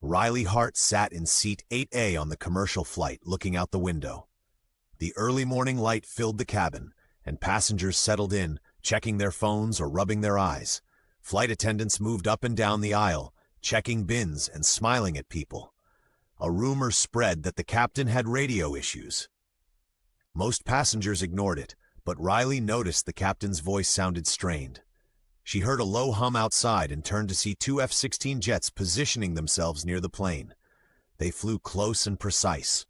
Riley Hart sat in seat 8A on the commercial flight, looking out the window. The early morning light filled the cabin, and passengers settled in, checking their phones or rubbing their eyes. Flight attendants moved up and down the aisle, checking bins and smiling at people. A rumor spread that the captain had radio issues. Most passengers ignored it, but Riley noticed the captain's voice sounded strained. She heard a low hum outside and turned to see two F-16 jets positioning themselves near the plane. They flew close and precise.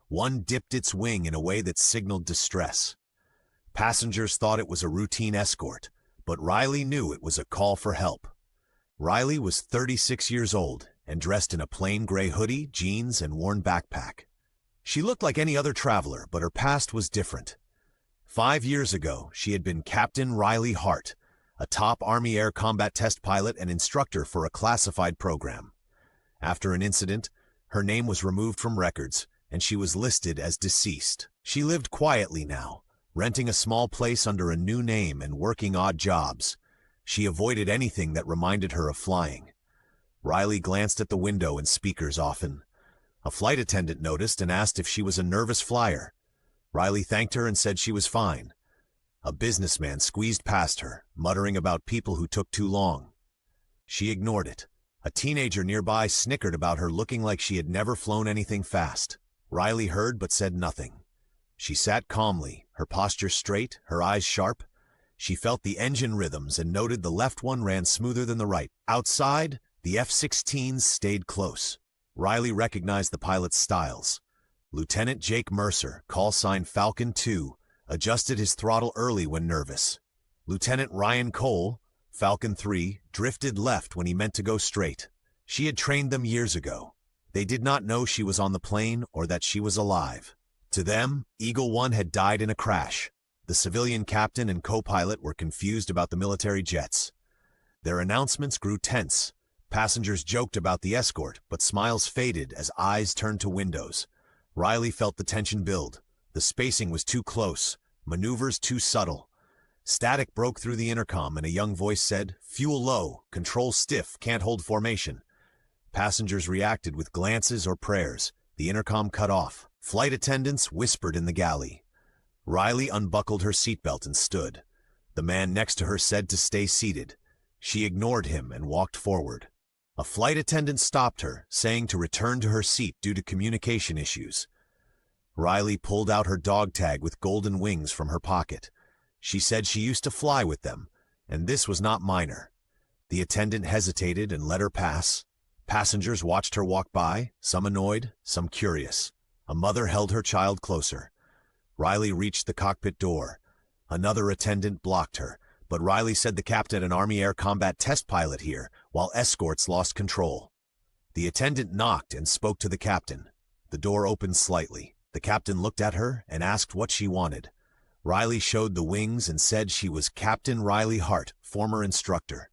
One dipped its wing in a way that signaled distress. Passengers thought it was a routine escort, but Riley knew it was a call for help. Riley was 36 years old and dressed in a plain gray hoodie, jeans, and worn backpack. She looked like any other traveler, but her past was different. 5 years ago, she had been Captain Riley Hart, a top Army Air Combat Test pilot and instructor for a classified program. After an incident, her name was removed from records, and she was listed as deceased. She lived quietly now, renting a small place under a new name and working odd jobs. She avoided anything that reminded her of flying. Riley glanced at the window and speakers often. A flight attendant noticed and asked if she was a nervous flyer. Riley thanked her and said she was fine. A businessman squeezed past her, muttering about people who took too long. She ignored it. A teenager nearby snickered about her, looking like she had never flown anything fast. Riley heard but said nothing. She sat calmly, her posture straight, her eyes sharp. She felt the engine rhythms and noted the left one ran smoother than the right. Outside, the F-16s stayed close. Riley recognized the pilot's styles. Lieutenant Jake Mercer, call sign Falcon 2, adjusted his throttle early when nervous. Lieutenant Ryan Cole, Falcon 3, drifted left when he meant to go straight. She had trained them years ago. They did not know she was on the plane or that she was alive. To them, Eagle 1 had died in a crash. The civilian captain and co-pilot were confused about the military jets. Their announcements grew tense. Passengers joked about the escort, but smiles faded as eyes turned to windows. Riley felt the tension build. The spacing was too close, maneuvers too subtle. Static broke through the intercom and a young voice said, "Fuel low, control stiff, can't hold formation." Passengers reacted with glances or prayers. The intercom cut off. Flight attendants whispered in the galley. Riley unbuckled her seatbelt and stood. The man next to her said to stay seated. She ignored him and walked forward. A flight attendant stopped her, saying to return to her seat due to communication issues. Riley pulled out her dog tag with golden wings from her pocket. She said she used to fly with them, and this was not minor. The attendant hesitated and let her pass. Passengers watched her walk by, some annoyed, some curious. A mother held her child closer. Riley reached the cockpit door. Another attendant blocked her, but Riley said the captain and Army Air Combat Test pilot here, while escorts lost control. The attendant knocked and spoke to the captain. The door opened slightly. The captain looked at her and asked what she wanted. Riley showed the wings and said she was Captain Riley Hart, former instructor.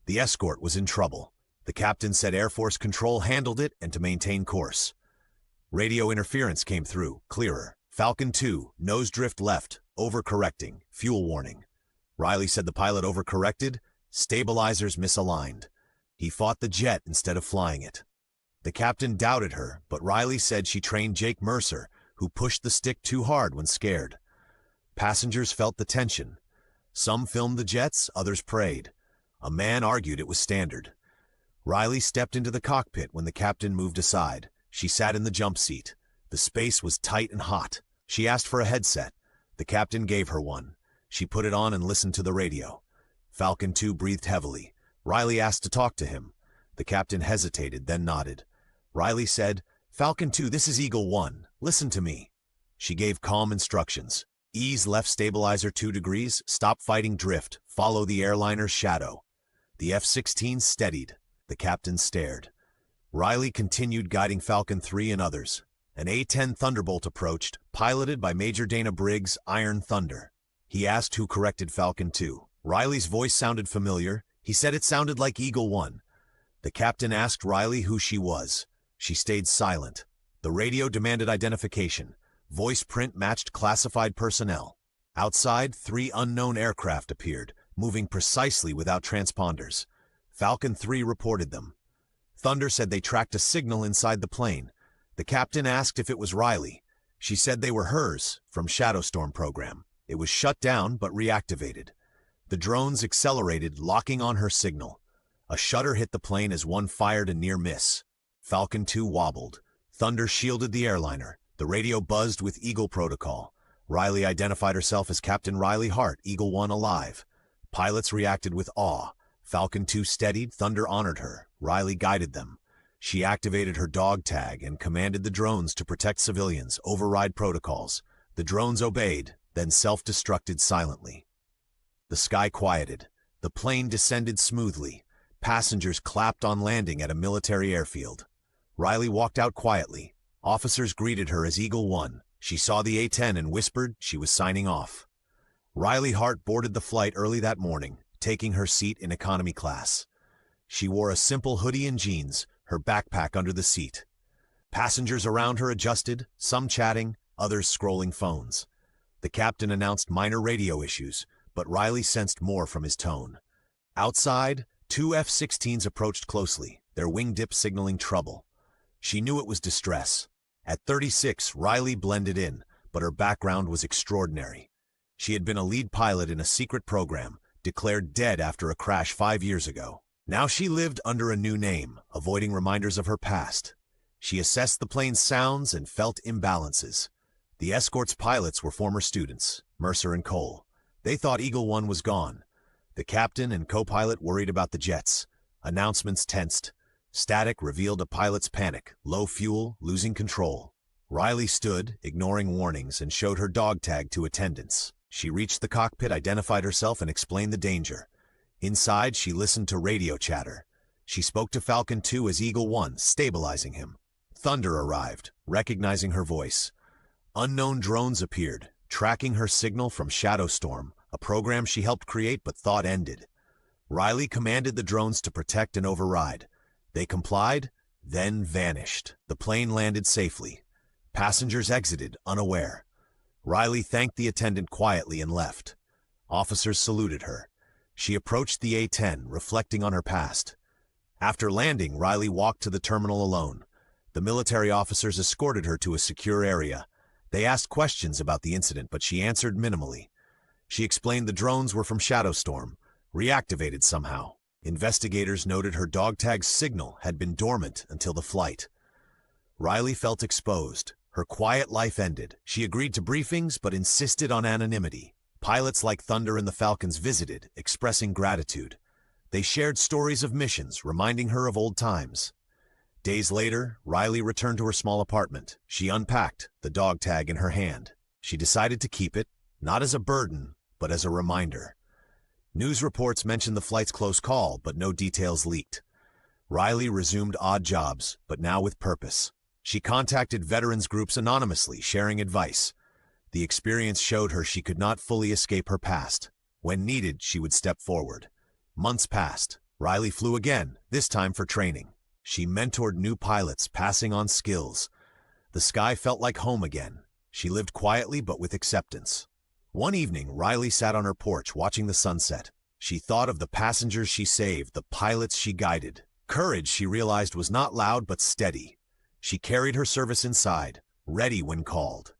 The escort was in trouble. The captain said Air Force Control handled it and to maintain course. Radio interference came through, clearer. Falcon 2, nose drift left, overcorrecting, fuel warning. Riley said the pilot overcorrected, stabilizers misaligned. He fought the jet instead of flying it. The captain doubted her, but Riley said she trained Jake Mercer, who pushed the stick too hard when scared. Passengers felt the tension. Some filmed the jets, others prayed. A man argued it was standard. Riley stepped into the cockpit when the captain moved aside. She sat in the jump seat. The space was tight and hot. She asked for a headset. The captain gave her one. She put it on and listened to the radio. Falcon 2 breathed heavily. Riley asked to talk to him. The captain hesitated, then nodded. Riley said, "Falcon 2, this is Eagle 1. Listen to me." She gave calm instructions. Ease left stabilizer 2 degrees, stop fighting drift, follow the airliner's shadow. The F-16 steadied. The captain stared. Riley continued guiding Falcon 3 and others. An A-10 Thunderbolt approached, piloted by Major Dana Briggs' Iron Thunder. He asked who corrected Falcon 2. Riley's voice sounded familiar. He said it sounded like Eagle 1. The captain asked Riley who she was. She stayed silent. The radio demanded identification. Voice print matched classified personnel. Outside, 3 unknown aircraft appeared, moving precisely without transponders. Falcon 3 reported them. Thunder said they tracked a signal inside the plane. The captain asked if it was Riley. She said they were hers, from Shadowstorm program. It was shut down but reactivated. The drones accelerated, locking on her signal. A shutter hit the plane as one fired a near miss. Falcon 2 wobbled. Thunder shielded the airliner. The radio buzzed with Eagle protocol. Riley identified herself as Captain Riley Hart, Eagle 1 alive. Pilots reacted with awe. Falcon 2 steadied, Thunder honored her. Riley guided them. She activated her dog tag and commanded the drones to protect civilians, override protocols. The drones obeyed, then self-destructed silently. The sky quieted. The plane descended smoothly. Passengers clapped on landing at a military airfield. Riley walked out quietly. Officers greeted her as Eagle 1. She saw the A-10 and whispered she was signing off. Riley Hart boarded the flight early that morning, taking her seat in economy class. She wore a simple hoodie and jeans, her backpack under the seat. Passengers around her adjusted, some chatting, others scrolling phones. The captain announced minor radio issues, but Riley sensed more from his tone. Outside, 2 F-16s approached closely, their wingtips signaling trouble. She knew it was distress. At 36, Riley blended in, but her background was extraordinary. She had been a lead pilot in a secret program, declared dead after a crash 5 years ago. Now she lived under a new name, avoiding reminders of her past. She assessed the plane's sounds and felt imbalances. The escort's pilots were former students, Mercer and Cole. They thought Eagle 1 was gone. The captain and co-pilot worried about the jets. Announcements tensed. Static revealed a pilot's panic, low fuel, losing control. Riley stood, ignoring warnings, and showed her dog tag to attendants. She reached the cockpit, identified herself, and explained the danger. Inside, she listened to radio chatter. She spoke to Falcon 2 as Eagle 1, stabilizing him. Thunder arrived, recognizing her voice. Unknown drones appeared, tracking her signal from Shadowstorm, a program she helped create but thought ended. Riley commanded the drones to protect and override. They complied, then vanished. The plane landed safely. Passengers exited, unaware. Riley thanked the attendant quietly and left. Officers saluted her. She approached the A-10, reflecting on her past. After landing, Riley walked to the terminal alone. The military officers escorted her to a secure area. They asked questions about the incident, but she answered minimally. She explained the drones were from Shadowstorm, reactivated somehow. Investigators noted her dog tag's signal had been dormant until the flight. Riley felt exposed. Her quiet life ended. She agreed to briefings but insisted on anonymity. Pilots like Thunder and the Falcons visited, expressing gratitude. They shared stories of missions, reminding her of old times. Days later, Riley returned to her small apartment. She unpacked, the dog tag in her hand. She decided to keep it, not as a burden, but as a reminder. News reports mentioned the flight's close call, but no details leaked. Riley resumed odd jobs, but now with purpose. She contacted veterans groups anonymously, sharing advice. The experience showed her she could not fully escape her past. When needed, she would step forward. Months passed. Riley flew again, this time for training. She mentored new pilots, passing on skills. The sky felt like home again. She lived quietly but with acceptance. One evening, Riley sat on her porch watching the sunset. She thought of the passengers she saved, the pilots she guided. Courage, she realized, was not loud but steady. She carried her service inside, ready when called.